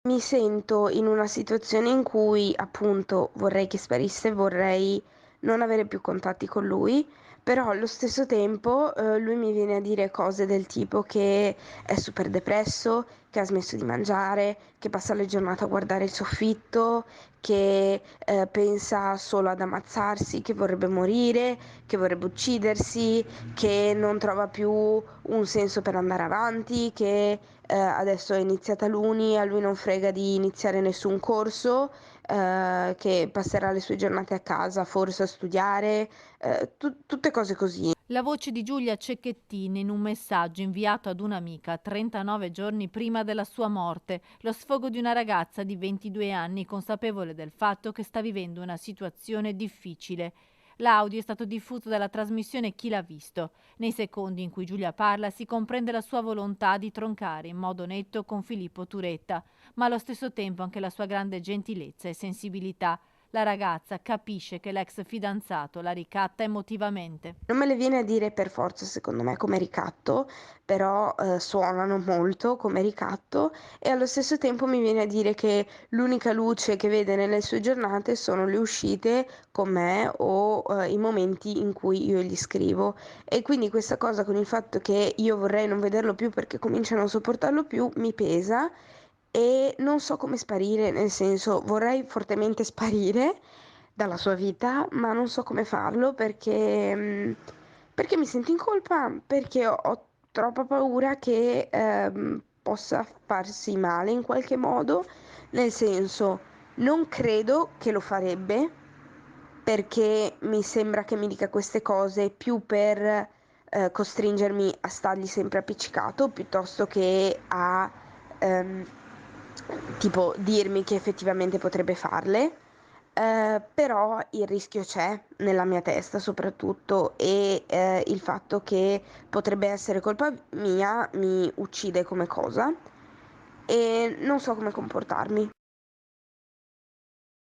Mi sento in una situazione in cui, appunto, vorrei che sparisse, vorrei non avere più contatti con lui, però allo stesso tempo, lui mi viene a dire cose del tipo che è super depresso, che ha smesso di mangiare, che passa le giornate a guardare il soffitto, che, pensa solo ad ammazzarsi, che vorrebbe morire, che vorrebbe uccidersi, che non trova più un senso per andare avanti, che adesso è iniziata l'uni, a lui non frega di iniziare nessun corso, che passerà le sue giornate a casa, forse a studiare, tutte cose così. La voce di Giulia Cecchettini in un messaggio inviato ad un'amica 39 giorni prima della sua morte, lo sfogo di una ragazza di 22 anni consapevole del fatto che sta vivendo una situazione difficile. L'audio è stato diffuso dalla trasmissione Chi l'ha visto. Nei secondi in cui Giulia parla si comprende la sua volontà di troncare in modo netto con Filippo Turetta, ma allo stesso tempo anche la sua grande gentilezza e sensibilità. La ragazza capisce che l'ex fidanzato la ricatta emotivamente. Non me le viene a dire per forza, secondo me, come ricatto, però suonano molto come ricatto e allo stesso tempo mi viene a dire che l'unica luce che vede nelle sue giornate sono le uscite con me o i momenti in cui io gli scrivo. E quindi questa cosa con il fatto che io vorrei non vederlo più perché comincio a non sopportarlo più, mi pesa e non so come sparire, nel senso vorrei fortemente sparire dalla sua vita, ma non so come farlo perché mi sento in colpa, perché ho troppa paura che possa farsi male in qualche modo, nel senso non credo che lo farebbe perché mi sembra che mi dica queste cose più per costringermi a stargli sempre appiccicato piuttosto che a ehm, tipo dirmi che effettivamente potrebbe farle. Però il rischio c'è nella mia testa soprattutto e il fatto che potrebbe essere colpa mia mi uccide come cosa e non so come comportarmi.